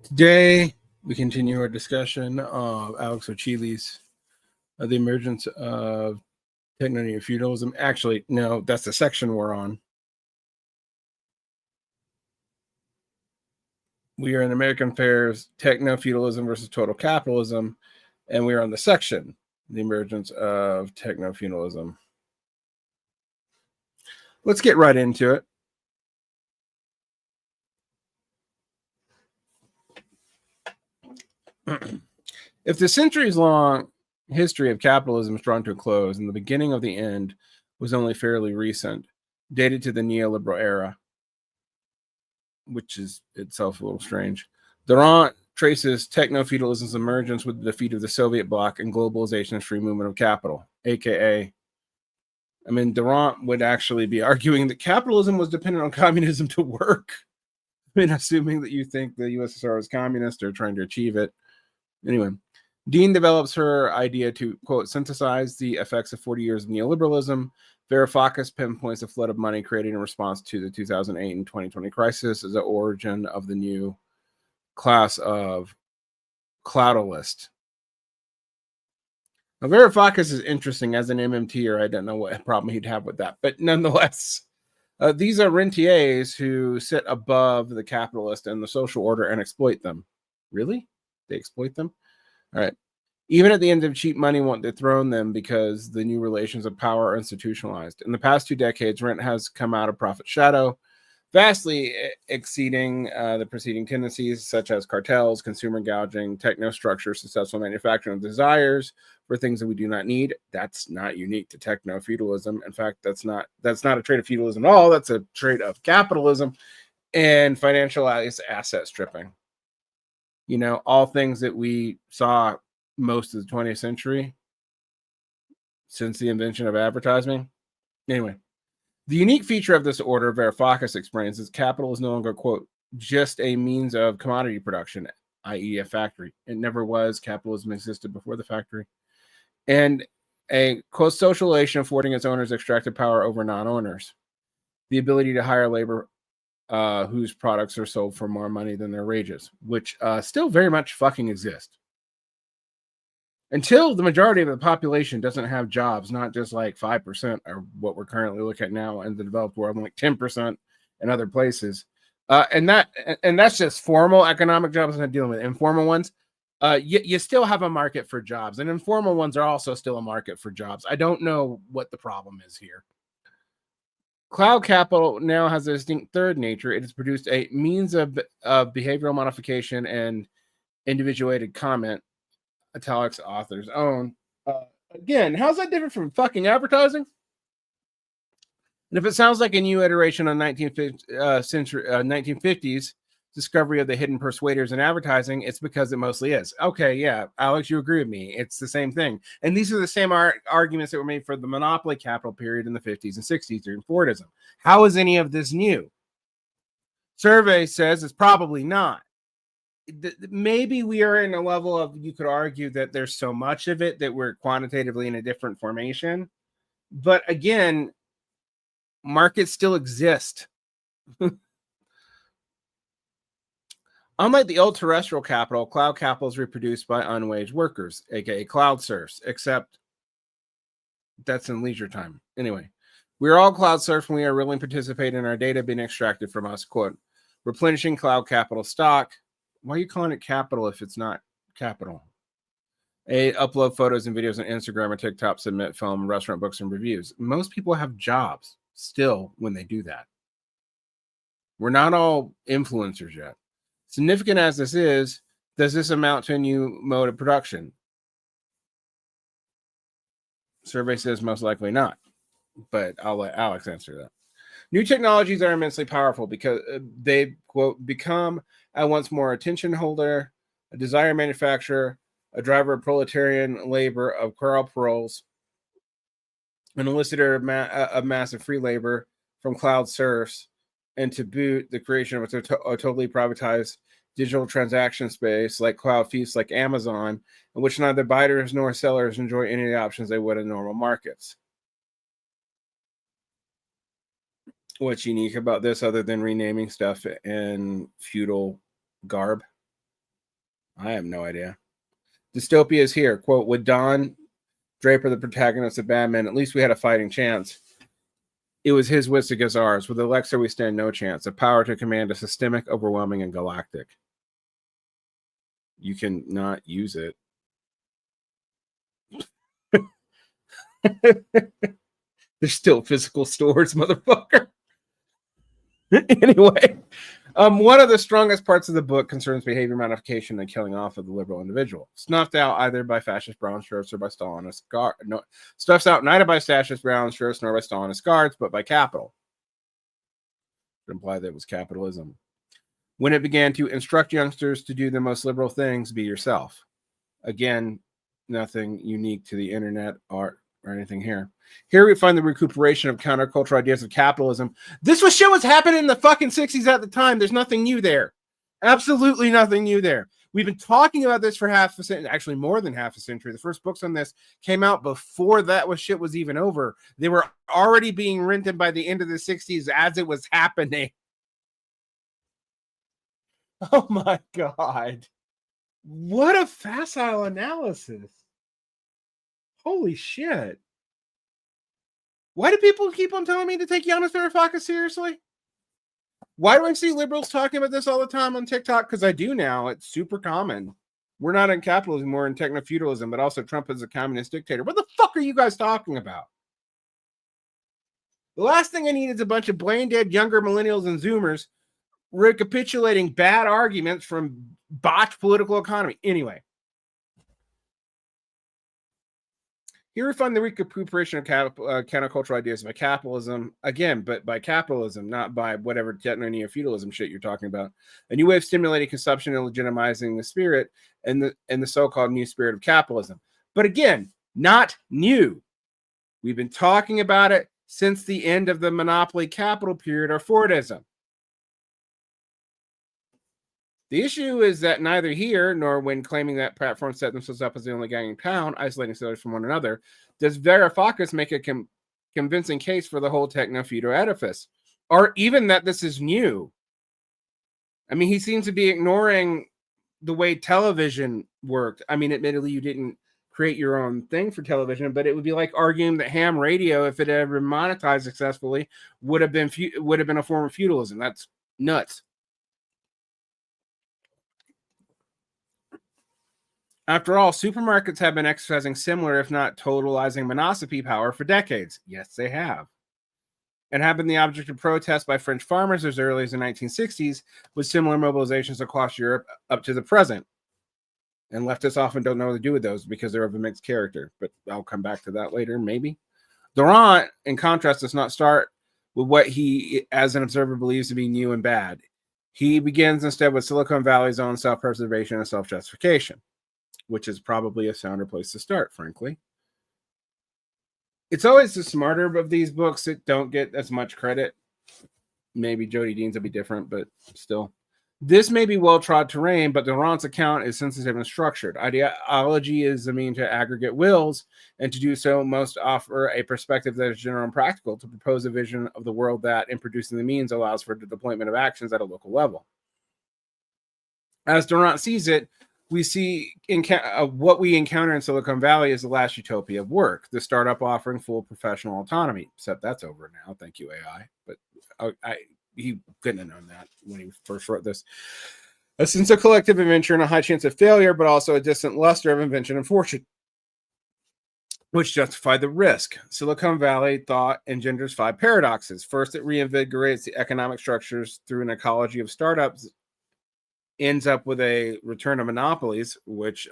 Today, we continue our discussion of Alex Hochuli's The Emergence of Techno-Feudalism. Actually, no, that's the section we're on. We are in American Affairs, Techno-Feudalism versus Total Capitalism, and we are on the section, The Emergence of Techno-Feudalism. Let's get right into it. If the centuries-long history of capitalism is drawn to a close and the beginning of the end was only fairly recent, dated to the neoliberal era, which is itself a little strange, Durand traces techno-feudalism's emergence with the defeat of the Soviet bloc and globalization and free movement of capital, aka, Durand would actually be arguing that capitalism was dependent on communism to work. Assuming that you think the USSR was communist or trying to achieve it. Anyway, Dean develops her idea to, quote, synthesize the effects of 40 years of neoliberalism. Varoufakis pinpoints a flood of money created in response to the 2008 and 2020 crisis as the origin of the new class of cloudalist. Now, Varoufakis is interesting as an MMTer. I don't know what problem he'd have with that, but nonetheless, these are rentiers who sit above the capitalist and the social order and exploit them. Really? They exploit them? All right. Even at the end of cheap money won't dethrone them because the new relations of power are institutionalized. In the past 2 decades, rent has come out of profit shadow, vastly exceeding the preceding tendencies such as cartels, consumer gouging, techno-structure, successful manufacturing of desires for things that we do not need. That's not unique to techno-feudalism. In fact, that's not a trait of feudalism at all. That's a trait of capitalism and financialized asset stripping. You know, all things that we saw most of the 20th century since the invention of advertising. Anyway, the unique feature of this order, Varoufakis explains, is capital is no longer, quote, just a means of commodity production, i.e. a factory. It never was. Capitalism existed before the factory. And a, quote, social relation affording its owners extractive power over non-owners. The ability to hire labor whose products are sold for more money than their wages, which still very much fucking exist. Until the majority of the population doesn't have jobs, not just like 5% or what we're currently looking at now in the developed world, like 10% in other places. And that's just formal economic jobs. I'm not dealing with informal ones. You still have a market for jobs, and informal ones are also still a market for jobs. I don't know what the problem is here. Cloud capital now has a distinct third nature. It has produced a means of behavioral modification and individuated comment, italics author's own. Again, how's that different from fucking advertising? And if it sounds like a new iteration on 1950s discovery of the hidden persuaders in advertising, it's because it mostly is. Okay, yeah, Alex, you agree with me. It's the same thing. And these are the same arguments that were made for the monopoly capital period in the 50s and 60s during Fordism. How is any of this new? Survey says it's probably not. Maybe we are in a level of, you could argue that there's so much of it that we're quantitatively in a different formation. But again, markets still exist. Unlike the old terrestrial capital, cloud capital is reproduced by unwaged workers, aka cloud serfs, except that's in leisure time. Anyway, we're all cloud serfs when we are willing to participate in our data being extracted from us, quote, replenishing cloud capital stock. Why are you calling it capital if it's not capital? Upload photos and videos on Instagram or TikTok, submit film, restaurant books, and reviews. Most people have jobs still when they do that. We're not all influencers yet. Significant as this is, does this amount to a new mode of production? Survey says most likely not, but I'll let Alex answer that. New technologies are immensely powerful because they, quote, become at once more attention holder, a desire manufacturer, a driver of proletarian labor, of quarrel paroles, an elicitor of massive free labor from cloud serfs, and to boot, the creation of a totally privatized digital transaction space like cloud feasts like Amazon, in which neither buyers nor sellers enjoy any of the options they would in normal markets. What's unique about this other than renaming stuff in feudal garb? I have no idea. Dystopia is here. Quote, with Don Draper, the protagonist of Bad Men, at least we had a fighting chance. It was his wits against ours. With Alexa, we stand no chance. The power to command is systemic, overwhelming, and galactic. You can not use it. There's still physical stores, motherfucker. Anyway, one of the strongest parts of the book concerns behavior modification and killing off of the liberal individual, snuffed out either by fascist brown shirts or by Stalinist guards. No, stuffed out neither by fascist brown shirts nor by Stalinist guards, but by capital. It implied that it was capitalism. When it began to instruct youngsters to do the most liberal things, be yourself. Again, nothing unique to the internet or anything here. Here we find the recuperation of countercultural ideas of capitalism. This was shit was happening in the fucking 60s at the time. There's nothing new there. Absolutely nothing new there. We've been talking about this for half a century, actually more than half a century. The first books on this came out before that shit was even over. They were already being rented by the end of the 60s as it was happening. Oh my God. What a facile analysis. Holy shit. Why do people keep on telling me to take Yanis Faroufakis seriously? Why do I see liberals talking about this all the time on TikTok? Because I do now. It's super common. We're not in capitalism, we're in techno-feudalism, but also Trump is a communist dictator. What the fuck are you guys talking about? The last thing I need is a bunch of brain dead younger millennials and Zoomers recapitulating bad arguments from botched political economy. Anyway. Here we find the recuperation of countercultural ideas by capitalism. Again, but by capitalism, not by whatever techno-feudalism shit you're talking about. A new way of stimulating consumption and legitimizing the spirit and the so-called new spirit of capitalism. But again, not new. We've been talking about it since the end of the monopoly capital period or Fordism. The issue is that neither here nor when claiming that platforms set themselves up as the only gang in town, isolating sellers from one another, does Faroufakis make a convincing case for the whole techno-feudal edifice, or even that this is new. I mean, he seems to be ignoring the way television worked. I mean, admittedly, you didn't create your own thing for television, but it would be like arguing that ham radio, if it ever monetized successfully, would have been a form of feudalism. That's nuts. After all, supermarkets have been exercising similar, if not totalizing, monopoly power for decades. Yes, they have. And have been the object of protests by French farmers as early as the 1960s, with similar mobilizations across Europe up to the present. And leftists often don't know what to do with those because they're of a mixed character. But I'll come back to that later, maybe. Durand, in contrast, does not start with what he, as an observer, believes to be new and bad. He begins instead with Silicon Valley's own self-preservation and self-justification, which is probably a sounder place to start, frankly. It's always the smarter of these books that don't get as much credit. Maybe Jodi Dean's will be different, but still. This may be well-trod terrain, but Durand's account is sensitive and structured. Ideology is a means to aggregate wills, and to do so must offer a perspective that is general and practical, to propose a vision of the world that, in producing the means, allows for the deployment of actions at a local level. As Durand sees it, we see what we encounter in Silicon Valley is the last utopia of work, the startup offering full professional autonomy, except that's over now. Thank you, AI. But he couldn't have known that when he first wrote this. A sense of collective adventure and a high chance of failure, but also a distant luster of invention and fortune, which justify the risk. Silicon Valley thought engenders 5 paradoxes. First, it reinvigorates the economic structures through an ecology of startups, ends up with a return of monopolies, which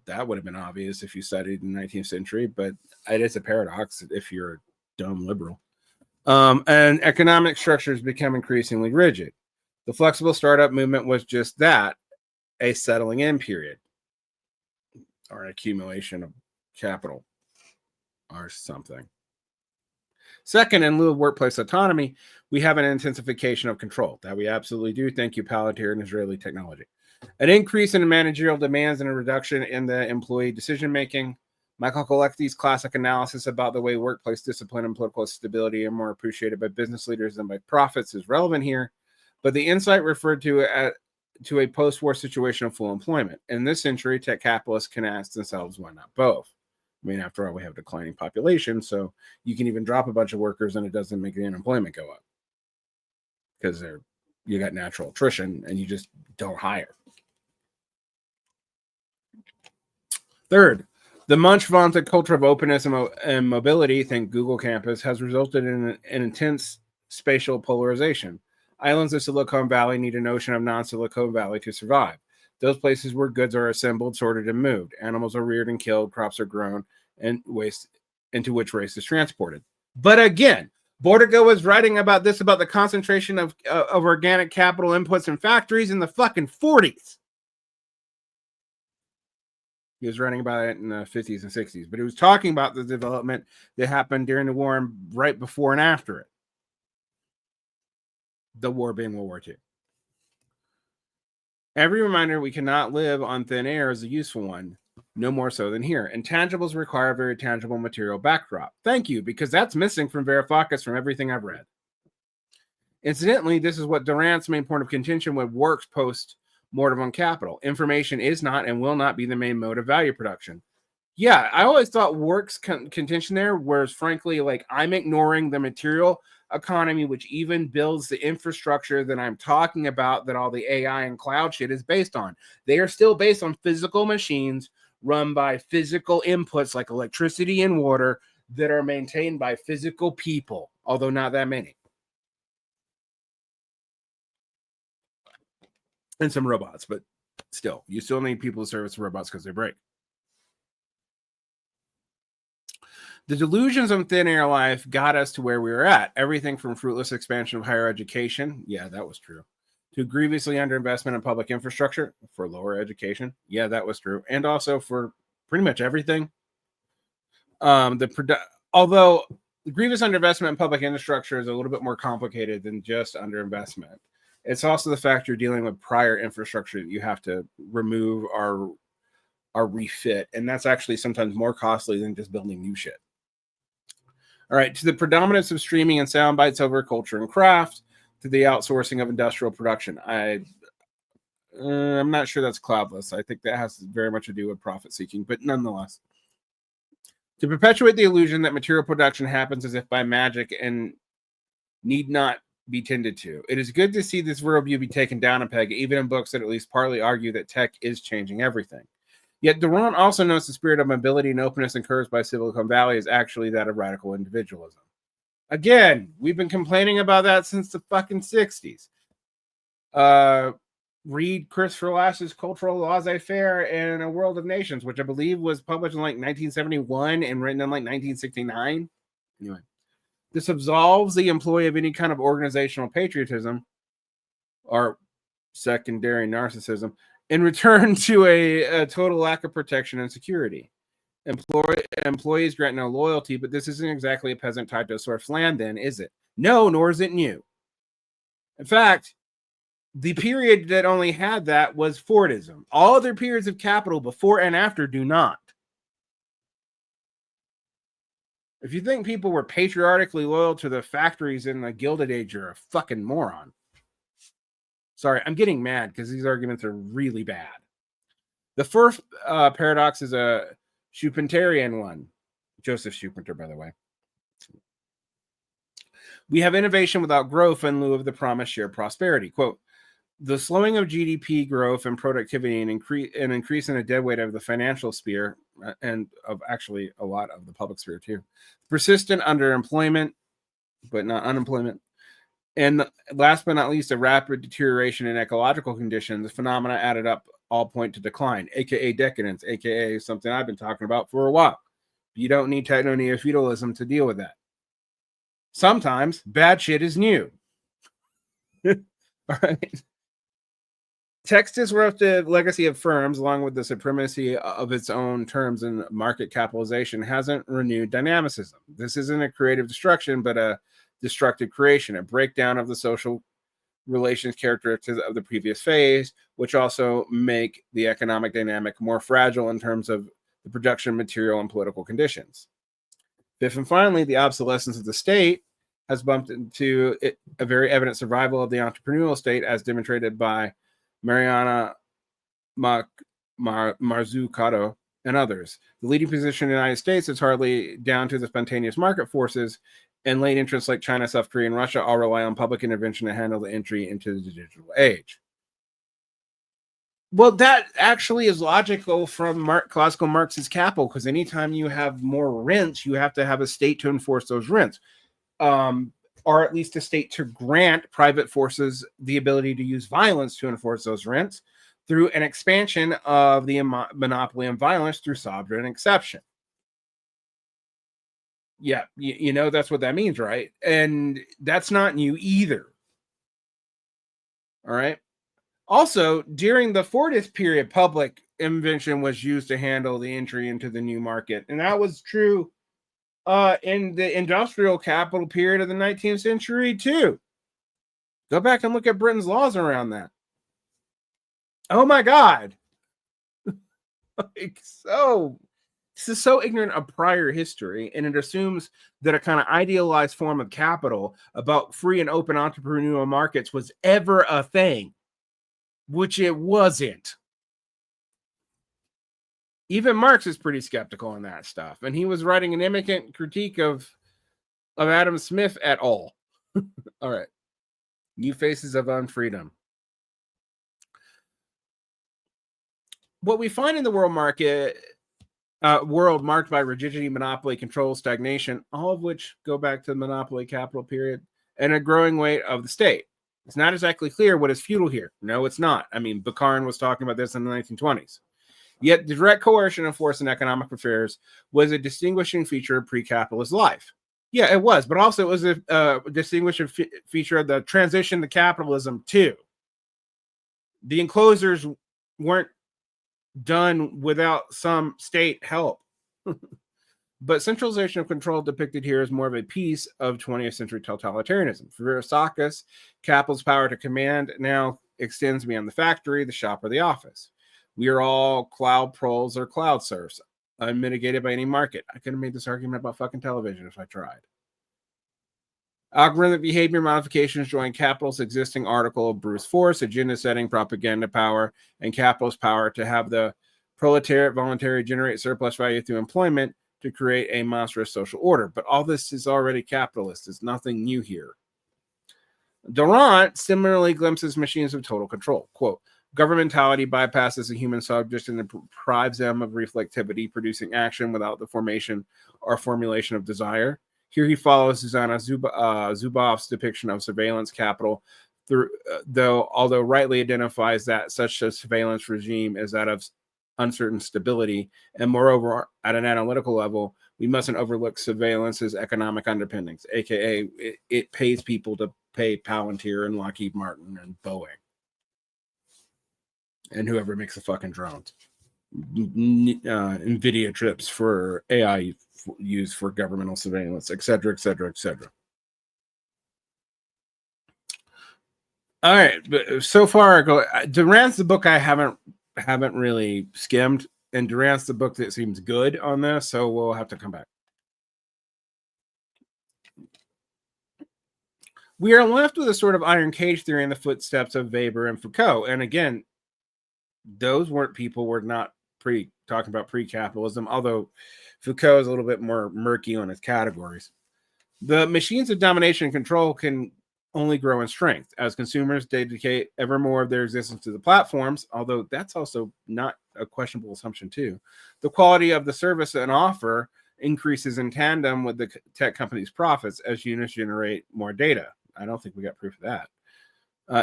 that would have been obvious if you studied in the 19th century, but it is a paradox if you're a dumb liberal. And economic structures become increasingly rigid. The flexible startup movement was just that, a settling in period, or an accumulation of capital, or something. Second, in lieu of workplace autonomy, we have an intensification of control. That we absolutely do. Thank you, Palantir and Israeli technology. An increase in managerial demands and a reduction in the employee decision-making. Michael Kolecki's classic analysis about the way workplace discipline and political stability are more appreciated by business leaders than by profits is relevant here. But the insight referred to to a post-war situation of full employment. In this century, tech capitalists can ask themselves, why not both? I mean, after all, we have a declining population, so you can even drop a bunch of workers and it doesn't make the unemployment go up because you got natural attrition and you just don't hire. Third, the much vaunted culture of openness and mobility, think Google campus, has resulted in an intense spatial polarization. Islands of Silicon Valley need a notion of non-Silicon Valley to survive. Those places where goods are assembled, sorted, and moved. Animals are reared and killed, crops are grown, and waste into which waste is transported. But again, Bordigo was writing about this, about the concentration of organic capital inputs in factories in the fucking 40s. He was writing about it in the 50s and 60s, but he was talking about the development that happened during the war and right before and after it. The war being World War II. Every reminder we cannot live on thin air is a useful one, no more so than here. Intangibles require a very tangible material backdrop. Thank you, because that's missing from Varoufakis from everything I've read. Incidentally, this is what Durand's main point of contention with works post-mortem on capital. Information is not and will not be the main mode of value production. Yeah, I always thought works contention there, whereas frankly, like, I'm ignoring the material economy, which even builds the infrastructure that I'm talking about, that all the AI and cloud shit is based on. They are still based on physical machines run by physical inputs like electricity and water that are maintained by physical people, although not that many. And some robots, but still, you still need people to service robots because they break. The delusions of thin air life got us to where we were at. Everything from fruitless expansion of higher education, yeah, that was true, to grievously underinvestment in public infrastructure for lower education, yeah, that was true, and also for pretty much everything. Although the grievous underinvestment in public infrastructure is a little bit more complicated than just underinvestment. It's also the fact you're dealing with prior infrastructure that you have to remove or refit, and that's actually sometimes more costly than just building new shit. All right, to the predominance of streaming and sound bites over culture and craft, to the outsourcing of industrial production. I'm not sure that's cloudless. I think that has very much to do with profit seeking, but nonetheless. To perpetuate the illusion that material production happens as if by magic and need not be tended to. It is good to see this worldview be taken down a peg, even in books that at least partly argue that tech is changing everything. Yet Durand also notes the spirit of mobility and openness encouraged by Silicon Valley is actually that of radical individualism. Again, we've been complaining about that since the fucking 60s. Read Christopher Lasch's Cultural Laissez-Faire in A World of Nations, which I believe was published in like 1971 and written in like 1969. Anyway, this absolves the employee of any kind of organizational patriotism or secondary narcissism in return to a total lack of protection and security. Employees grant no loyalty, but this isn't exactly a peasant type to source land then, is it? No, nor is it new. In fact, the period that only had that was Fordism. All other periods of capital before and after do not. If you think people were patriotically loyal to the factories in the Gilded Age, you're a fucking moron. Sorry, I'm getting mad because these arguments are really bad. The first paradox is a Schumpeterian one. Joseph Schumpeter, by the way. We have innovation without growth in lieu of the promised shared prosperity. Quote, the slowing of GDP growth and productivity and increase in the deadweight of the financial sphere and of actually a lot of the public sphere too. Persistent underemployment, but not unemployment. And last but not least, a rapid deterioration in ecological conditions. The phenomena added up all point to decline, aka decadence, aka something I've been talking about for a while. You don't need techno-feudalism to deal with that. Sometimes bad shit is new. All right. Text disruptive legacy of firms, along with the supremacy of its own terms and market capitalization, hasn't renewed dynamicism. This isn't a creative destruction, but a destructive creation, a breakdown of the social relations characteristics of the previous phase, which also make the economic dynamic more fragile in terms of the production of material and political conditions. Fifth and finally, the obsolescence of the state has bumped into a very evident survival of the entrepreneurial state as demonstrated by Mariana Mazzucato, and others. The leading position in the United States is hardly down to the spontaneous market forces, and late entrants like China, South Korea, and Russia all rely on public intervention to handle the entry into the digital age. Well, that actually is logical from classical Marx's Capital, because anytime you have more rents, you have to have a state to enforce those rents, or at least a state to grant private forces the ability to use violence to enforce those rents through an expansion of the monopoly on violence through sovereign exception. Yeah, you know, that's what that means, right? And that's not new either. All right. Also, during the Fordist period, public invention was used to handle the entry into the new market. And that was true in the industrial capital period of the 19th century, too. Go back and look at Britain's laws around that. Oh, my God. This is so ignorant of prior history, and it assumes that a kind of idealized form of capital about free and open entrepreneurial markets was ever a thing, which it wasn't. Even Marx is pretty skeptical on that stuff, and he was writing an imminent critique of Adam Smith et al. All right. New faces of unfreedom. What we find in the world marked by rigidity, monopoly, control, stagnation, all of which go back to the monopoly capital period, and a growing weight of the state. It's not exactly clear what is feudal here. No, it's not. I mean, Bukharin was talking about this in the 1920s. Yet direct coercion of force in economic affairs was a distinguishing feature of pre-capitalist life. Yeah, it was, but also it was a distinguishing feature of the transition to capitalism too. The enclosures weren't done without some state help. But centralization of control depicted here is more of a piece of 20th century totalitarianism. For Faroufakis, capital's power to command now extends beyond the factory, the shop, or the office. We are all cloud proles or cloud serfs, unmitigated by any market. I could have made this argument about fucking television if I tried. Algorithmic behavior modifications join capital's existing article of brute force, agenda setting, propaganda power, and capital's power to have the proletariat voluntarily generate surplus value through employment to create a monstrous social order. But all this is already capitalist. There's nothing new here. Durand similarly glimpses machines of total control. Quote, governmentality bypasses the human subject and deprives them of reflectivity, producing action without the formation or formulation of desire. Here he follows Zuzana Zuboff's depiction of surveillance capital, although rightly identifies that such a surveillance regime is that of uncertain stability. And moreover, at an analytical level, we mustn't overlook surveillance's economic underpinnings, aka it pays people to pay Palantir and Lockheed Martin and Boeing and whoever makes the fucking drones. NVIDIA chips for AI used for governmental surveillance, etc., etc., etc. All right, but so far, Durand's the book I haven't really skimmed, and Durand's the book that seems good on this, so we'll have to come back. We are left with a sort of iron cage theory in the footsteps of Weber and Foucault, and again, those were not talking about pre-capitalism, although Foucault is a little bit more murky on his categories. The machines of domination and control can only grow in strength as consumers dedicate ever more of their existence to the platforms, although that's also not a questionable assumption too. The quality of the service and offer increases in tandem with the tech company's profits as units generate more data. I don't think we got proof of that.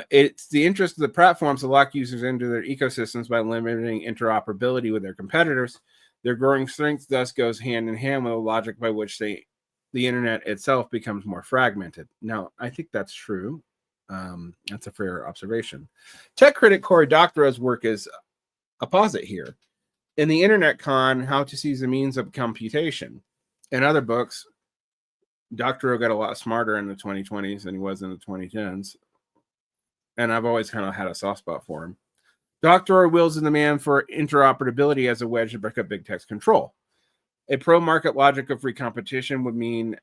It's the interest of the platforms to lock users into their ecosystems by limiting interoperability with their competitors. Their growing strength thus goes hand in hand with the logic by which the internet itself becomes more fragmented. Now, I think that's true. That's a fair observation. Tech critic Cory Doctorow's work is a posit here. In the Internet Con, How to Seize the Means of Computation, and other books, Doctorow got a lot smarter in the 2020s than he was in the 2010s. And I've always kind of had a soft spot for him. Doctorow wields the demand for interoperability as a wedge to break up big tech's control. A pro-market logic of free competition would mean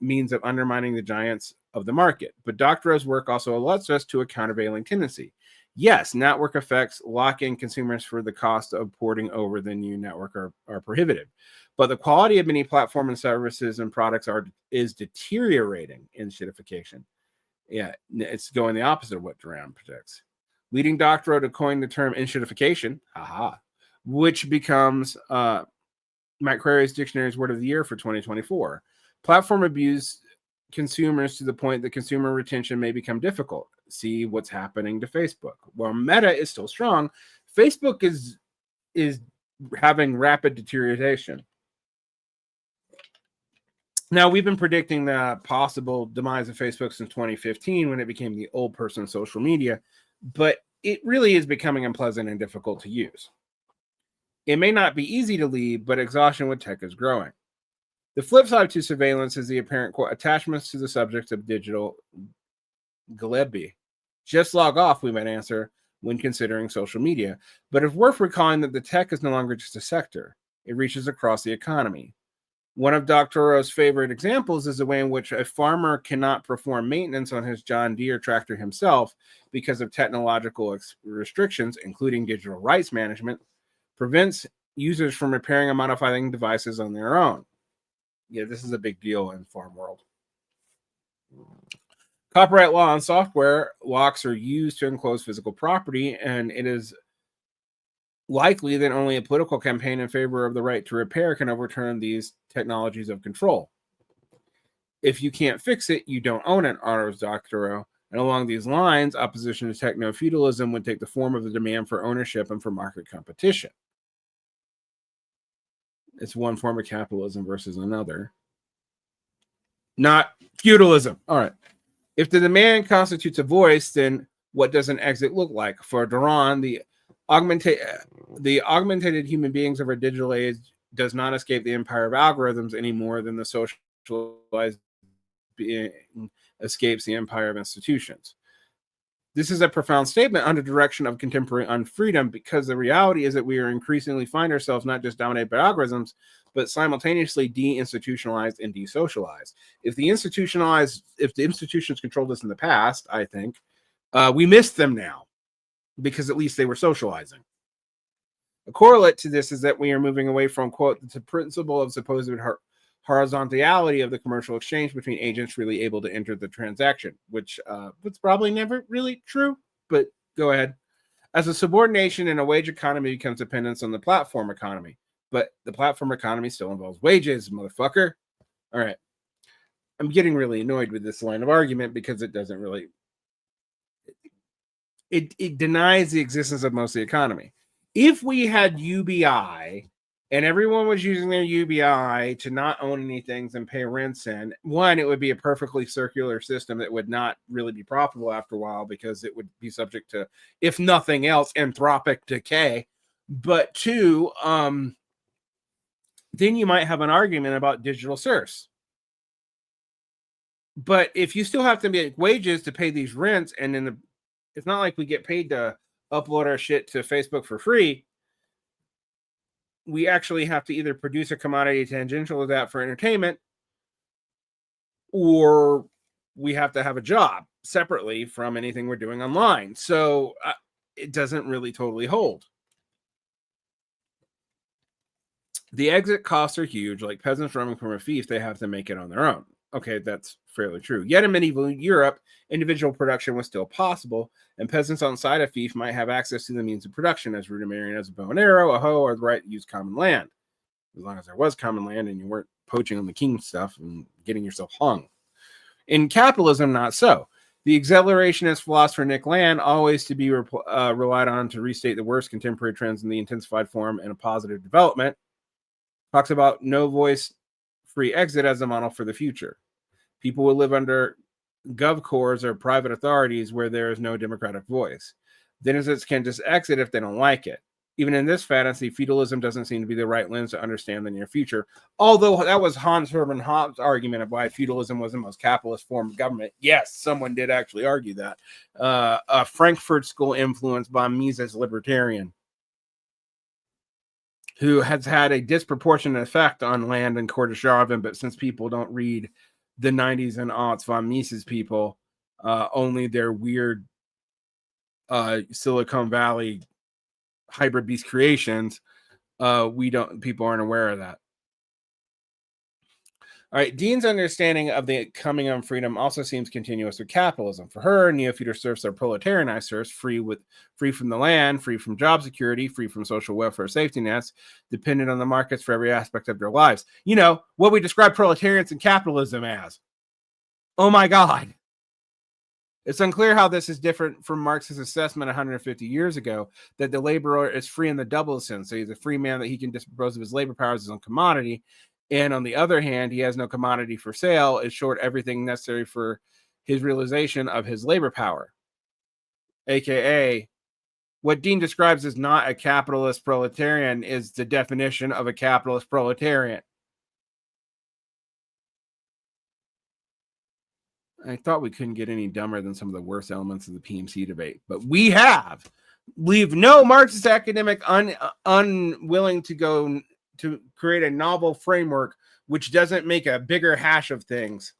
means of undermining the giants of the market. But Doctorow's work also alerts us to a countervailing tendency. Yes, network effects lock in consumers for the cost of porting over the new network are prohibitive. But the quality of many platform and services and products is deteriorating in shitification. Yeah, it's going the opposite of what Durand predicts. Leading doctoral to coin the term inshitification, haha, which becomes McCrary's Dictionary's Word of the Year for 2024. Platform abuse consumers to the point that consumer retention may become difficult. See what's happening to Facebook. While Meta is still strong, Facebook is having rapid deterioration. Now, we've been predicting the possible demise of Facebook since 2015 when it became the old person social media, but it really is becoming unpleasant and difficult to use. It may not be easy to leave, but exhaustion with tech is growing. The flip side to surveillance is the apparent attachments to the subjects of digital Gillespie. Just log off, we might answer, when considering social media. But it's worth recalling that the tech is no longer just a sector. It reaches across the economy. One of Dr. Rowe's favorite examples is the way in which a farmer cannot perform maintenance on his John Deere tractor himself because of technological restrictions, including digital rights management, prevents users from repairing and modifying devices on their own. Yeah, this is a big deal in the farm world. Copyright law on software locks are used to enclose physical property, and it is likely that only a political campaign in favor of the right to repair can overturn these technologies of control. If you can't fix it, you don't own it, honors Dr. Rowe. And along these lines, opposition to techno-feudalism would take the form of the demand for ownership and for market competition. It's one form of capitalism versus another. Not feudalism. All right. If the demand constitutes a voice, then what does an exit look like? For Durand, the augmented human beings of our digital age does not escape the empire of algorithms any more than the socialized being escapes the empire of institutions. This is a profound statement under direction of contemporary unfreedom, because the reality is that we are increasingly find ourselves not just dominated by algorithms, but simultaneously deinstitutionalized and desocialized. If the institutions controlled us in the past, I think, we miss them now, because at least they were socializing. A correlate to this is that we are moving away from, quote, the principle of supposed horizontality of the commercial exchange between agents really able to enter the transaction, which was probably never really true, but go ahead. As a subordination in a wage economy becomes dependence on the platform economy, but the platform economy still involves wages, motherfucker. All right. I'm getting really annoyed with this line of argument because it doesn't really, it denies the existence of most of the economy. If we had UBI and everyone was using their UBI to not own anything and pay rents in, one, it would be a perfectly circular system that would not really be profitable after a while, because it would be subject to, if nothing else, anthropic decay. But two, then you might have an argument about digital serfs. But if you still have to make wages to pay these rents, and then it's not like we get paid to upload our shit to Facebook for free. We actually have to either produce a commodity tangential to that for entertainment, or we have to have a job separately from anything we're doing online. So it doesn't really totally hold. The exit costs are huge. Like peasants roaming from a fief, they have to make it on their own. Okay, that's fairly true. Yet in medieval Europe, individual production was still possible, and peasants outside a fief might have access to the means of production, as rudimentary as a bow and arrow, a hoe, or the right to use common land, as long as there was common land and you weren't poaching on the king's stuff and getting yourself hung. In capitalism, not so. The accelerationist philosopher Nick Land, always to be relied on to restate the worst contemporary trends in the intensified form and a positive development, talks about no voice free exit as a model for the future. People will live under gov cores or private authorities where there is no democratic voice. Denizens can just exit if they don't like it. Even in this fantasy, feudalism doesn't seem to be the right lens to understand the near future. Although that was Hans Hermann Hobbes' argument of why feudalism was the most capitalist form of government. Yes, someone did actually argue that. A Frankfurt School influenced by Mises libertarian, who has had a disproportionate effect on Land and Kordashavin, but since people don't read the 90s and aughts von Mises people, only their weird Silicon Valley hybrid beast creations, people aren't aware of that. All right, Dean's understanding of the coming of freedom also seems continuous with capitalism. For her, neo-feudal serfs are proletarianized serfs, free from the land, free from job security, free from social welfare safety nets, dependent on the markets for every aspect of their lives. You know, what we describe proletarians and capitalism as. Oh my God. It's unclear how this is different from Marx's assessment 150 years ago that the laborer is free in the double sense. So he's a free man that he can dispose of his labor powers as a commodity. And on the other hand, he has no commodity for sale, is short everything necessary for his realization of his labor power. AKA, what Dean describes as not a capitalist proletarian is the definition of a capitalist proletarian. I thought we couldn't get any dumber than some of the worst elements of the PMC debate, but we have. Leave no Marxist academic unwilling to go to create a novel framework which doesn't make a bigger hash of things.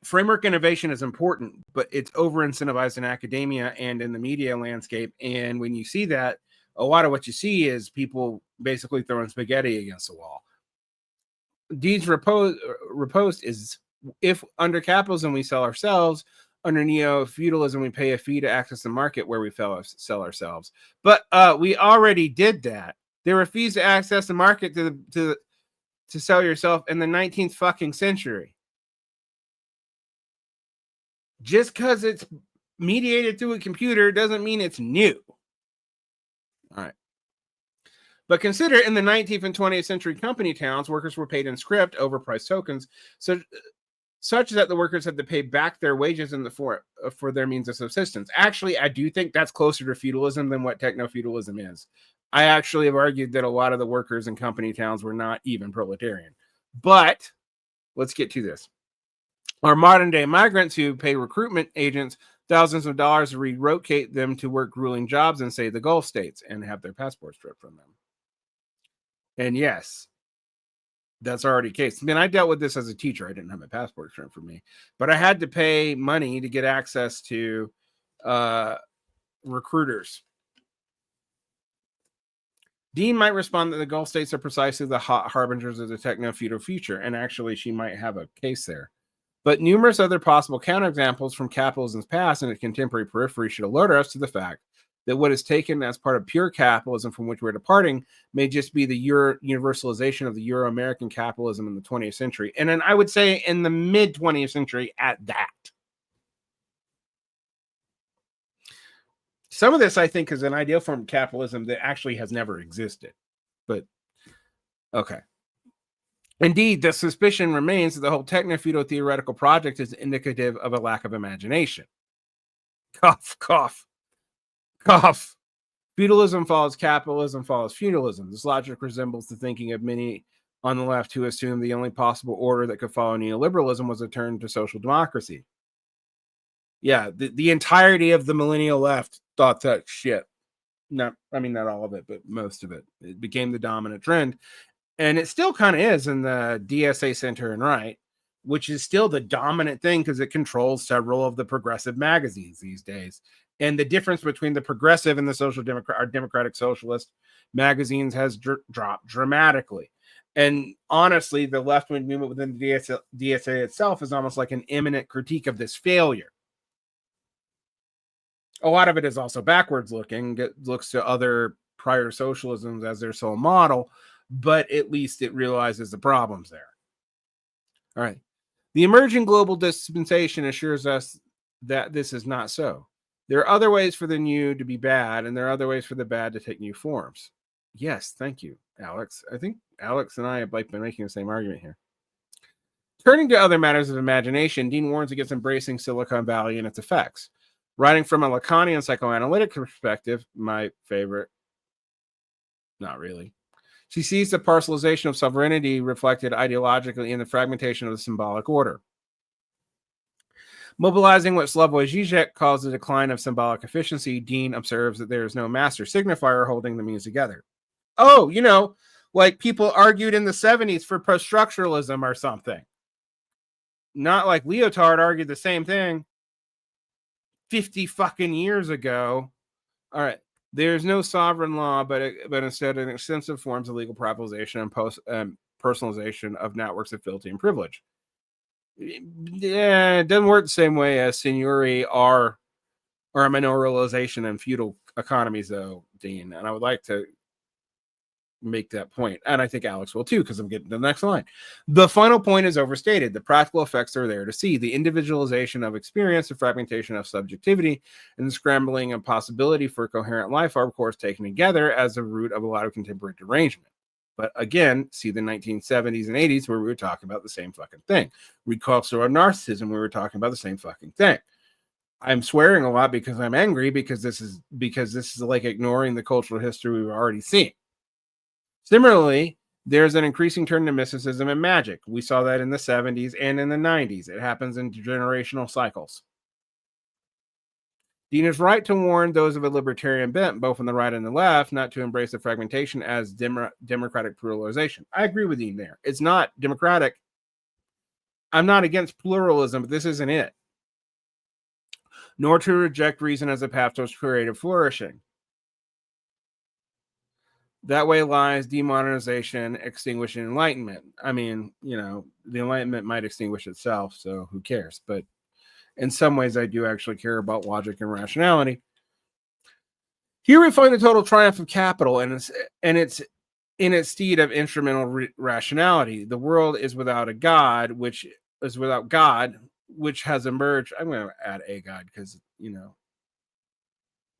Framework innovation is important, but it's over-incentivized in academia and in the media landscape. And when you see that, a lot of what you see is people basically throwing spaghetti against the wall. Dean's riposte is, if under capitalism we sell ourselves, under neo-feudalism we pay a fee to access the market where we sell ourselves. But we already did that. There were fees to access the market to sell yourself in the 19th fucking century. Just because it's mediated through a computer doesn't mean it's new. All right. But consider in the 19th and 20th century company towns, workers were paid in script, overpriced tokens, such that the workers had to pay back their wages for their means of subsistence. Actually, I do think that's closer to feudalism than what techno-feudalism is. I actually have argued that a lot of the workers in company towns were not even proletarian. But let's get to this. Our modern day migrants who pay recruitment agents thousands of dollars to relocate them to work grueling jobs in, say, the Gulf states and have their passports stripped from them. And yes, that's already the case. I mean, I dealt with this as a teacher. I didn't have my passport stripped from me, but I had to pay money to get access to recruiters. Dean might respond that the Gulf states are precisely the hot harbingers of the techno-feudal future, and actually she might have a case there. But numerous other possible counterexamples from capitalism's past and its contemporary periphery should alert us to the fact that what is taken as part of pure capitalism from which we're departing may just be the universalization of the Euro-American capitalism in the 20th century. And then I would say in the mid-20th century at that. Some of this, I think, is an ideal form of capitalism that actually has never existed. But, okay. Indeed, the suspicion remains that the whole techno-feudal theoretical project is indicative of a lack of imagination. Cough, cough, cough. Feudalism follows capitalism, follows feudalism. This logic resembles the thinking of many on the left who assumed the only possible order that could follow neoliberalism was a turn to social democracy. Yeah, the entirety of the millennial left thought that shit. Not all of it, but most of it. It became the dominant trend. And it still kind of is in the DSA center and right, which is still the dominant thing because it controls several of the progressive magazines these days. And the difference between the progressive and the social democratic socialist magazines has dropped dramatically. And honestly, the left-wing movement within the DSA itself is almost like an imminent critique of this failure. A lot of it is also backwards looking. It looks to other prior socialisms as their sole model, but at least it realizes the problems there. All right. The emerging global dispensation assures us that this is not so. There are other ways for the new to be bad, and there are other ways for the bad to take new forms. Yes, thank you, Alex. I think Alex and I have been making the same argument here. Turning to other matters of imagination, Dean warns against embracing Silicon Valley and its effects. Writing from a Lacanian psychoanalytic perspective, my favorite, not really. She sees the parcelization of sovereignty reflected ideologically in the fragmentation of the symbolic order. Mobilizing what Slavoj Žižek calls the decline of symbolic efficiency, Dean observes that there is no master signifier holding the means together. Oh, like people argued in the 70s for post-structuralism or something. Not like Lyotard argued the same thing. 50 fucking years ago. All right. There's no sovereign law, but instead an extensive forms of legal privatization and personalization of networks of fealty and privilege. Yeah, it doesn't work the same way as seigneury or a minoralization in feudal economies, though, Dean. And I would like to make that point, and I think Alex will too, because I'm getting to the next line. The final point is overstated. The practical effects are there to see. The individualization of experience, the fragmentation of subjectivity, and the scrambling of possibility for coherent life are, of course, taken together as the root of a lot of contemporary derangement. But again, see the 1970s and 80s where we were talking about the same fucking thing. Recalcitrant or narcissism, we were talking about the same fucking thing. I'm swearing a lot because I'm angry because this is like ignoring the cultural history we've already seen. Similarly, there's an increasing turn to mysticism and magic. We saw that in the 70s and in the 90s. It happens in generational cycles. Dean is right to warn those of a libertarian bent, both on the right and the left, not to embrace the fragmentation as democratic pluralization. I agree with Dean there. It's not democratic. I'm not against pluralism, but this isn't it. Nor to reject reason as a path towards creative flourishing. That way lies demodernization, extinguishing enlightenment. I mean, the enlightenment might extinguish itself, so who cares? But in some ways, I do actually care about logic and rationality. Here we find the total triumph of capital, and it's in its stead of instrumental rationality. The world is without a God, which is without God, which has emerged. I'm going to add a God because,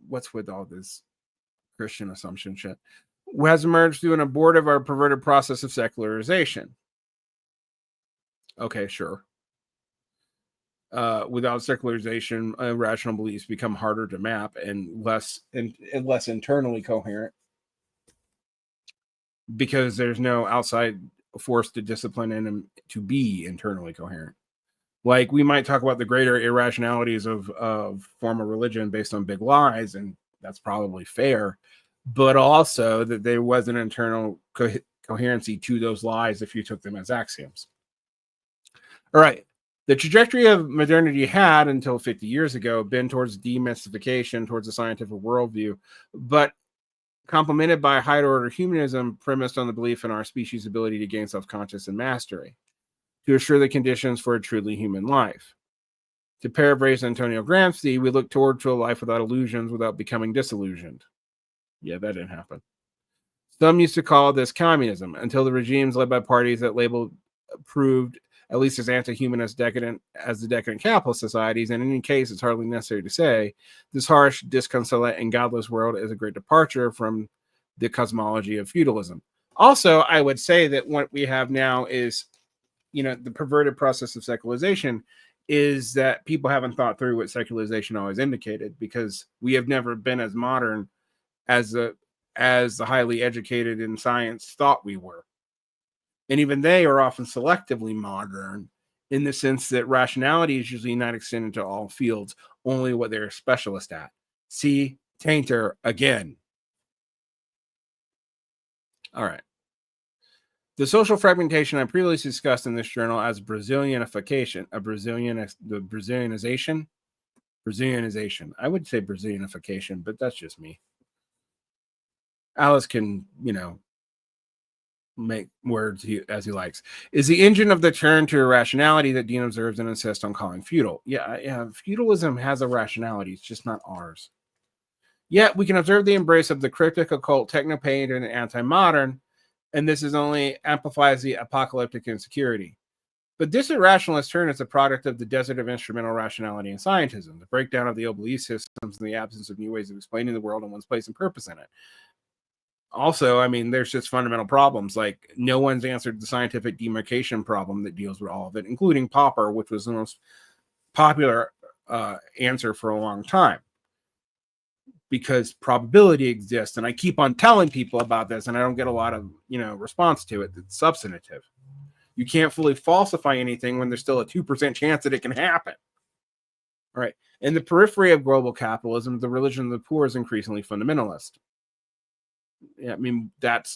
what's with all this Christian assumption shit? Has emerged through an abortive or perverted process of secularization. Okay, sure. Without secularization, rational beliefs become harder to map and less internally coherent because there's no outside force to discipline them to be internally coherent. Like we might talk about the greater irrationalities of formal religion based on big lies, and that's probably fair. But also that there was an internal coherency to those lies if you took them as axioms. All right. The trajectory of modernity had, until 50 years ago, been towards demystification, towards a scientific worldview, but complemented by higher-order humanism premised on the belief in our species' ability to gain self-conscious and mastery, to assure the conditions for a truly human life. To paraphrase Antonio Gramsci, we look toward to a life without illusions, without becoming disillusioned. Yeah, that didn't happen. Some used to call this communism, until the regimes led by parties that labeled proved at least as anti-human decadent as the decadent capitalist societies. And in any case, it's hardly necessary to say this harsh, disconsolate, and godless world is a great departure from the cosmology of feudalism. Also, I would say that what we have now is, the perverted process of secularization is that people haven't thought through what secularization always indicated, because we have never been as modern as the highly educated in science thought we were. And even they are often selectively modern in the sense that rationality is usually not extended to all fields, only what they're a specialist at. See, Tainter again. All right. The social fragmentation I previously discussed in this journal as Brazilianization. I would say Brazilianification, but that's just me. Alice can, make words as he likes, is the engine of the turn to irrationality that Dean observes and insists on calling feudal. Yeah, feudalism has a rationality. It's just not ours. Yet we can observe the embrace of the cryptic, occult, techno-pagan, and anti-modern, and this is only amplifies the apocalyptic insecurity. But this irrationalist turn is a product of the desert of instrumental rationality and scientism, the breakdown of the old belief systems and the absence of new ways of explaining the world and one's place and purpose in it. Also, I mean, there's just fundamental problems. Like, no one's answered the scientific demarcation problem that deals with all of it, including Popper, which was the most popular answer for a long time. Because probability exists, and I keep on telling people about this, and I don't get a lot of, response to it that's substantive. You can't fully falsify anything when there's still a 2% chance that it can happen. All right. In the periphery of global capitalism, the religion of the poor is increasingly fundamentalist. Yeah, I mean, that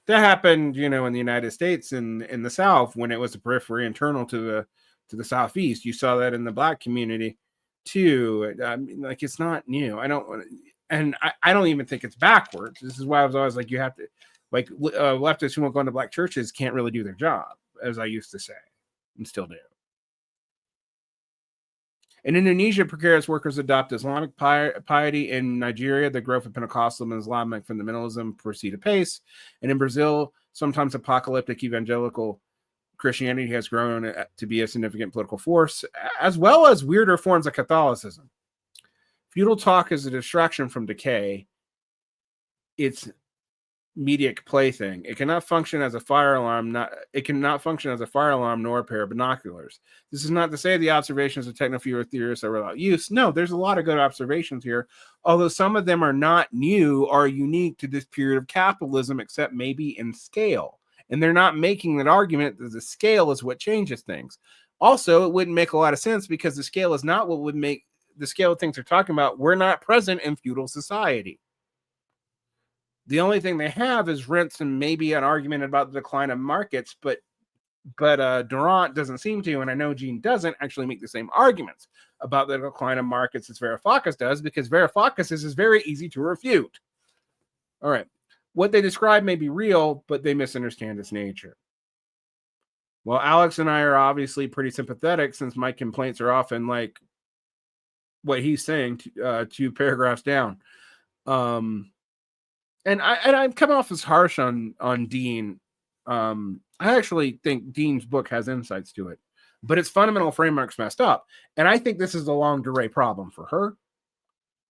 happened, in the United States in the South when it was a periphery internal to the Southeast. You saw that in the Black community too. I mean, like, it's not new. I don't even think it's backwards. This is why I was always like, you have to, like, leftists who won't go into black churches can't really do their job, as I used to say, and still do. In Indonesia, precarious workers adopt Islamic piety. In Nigeria, the growth of Pentecostalism and Islamic fundamentalism proceed apace. And in Brazil, sometimes apocalyptic evangelical Christianity has grown to be a significant political force, as well as weirder forms of Catholicism. Feudal talk is a distraction from decay. It's mediac plaything. It cannot function as a fire alarm. It cannot function as a fire alarm nor a pair of binoculars. This is not to say the observations of techno-fuel theorists are without use. No, there's a lot of good observations here, although some of them are not new or unique to this period of capitalism, except maybe in scale. And they're not making that argument that the scale is what changes things. Also, it wouldn't make a lot of sense because the scale is not what would make the scale of things they're talking about. We're not present in feudal society. The only thing they have is rents and maybe an argument about the decline of markets, but Durand doesn't seem to, and I know Gene doesn't actually make the same arguments about the decline of markets as Varoufakis does, because Varoufakis is very easy to refute. All right. What they describe may be real, but they misunderstand its nature. Well, Alex and I are obviously pretty sympathetic, since my complaints are often like what he's saying 2 paragraphs down. And I'm coming off as harsh on Dean. I actually think Dean's book has insights to it, but its fundamental framework's messed up. And I think this is a long durée problem for her.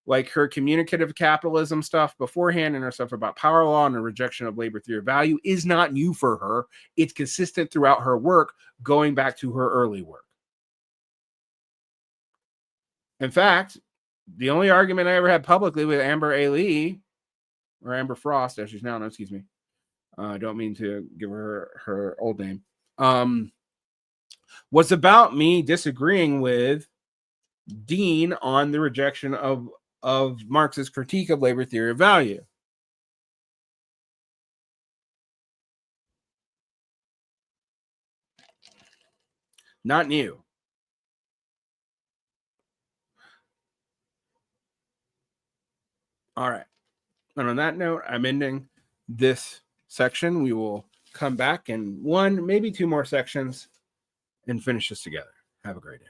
Like her communicative capitalism stuff beforehand and her stuff about power law and the rejection of labor theory of value is not new for her. It's consistent throughout her work, going back to her early work. In fact, the only argument I ever had publicly with Amber A. or Amber Frost, as she's now known, excuse me. I don't mean to give her old name. Was about me disagreeing with Dean on the rejection of Marx's critique of labor theory of value. Not new. All right. And on that note, I'm ending this section. We will come back in 1, maybe 2 more sections and finish this together. Have a great day.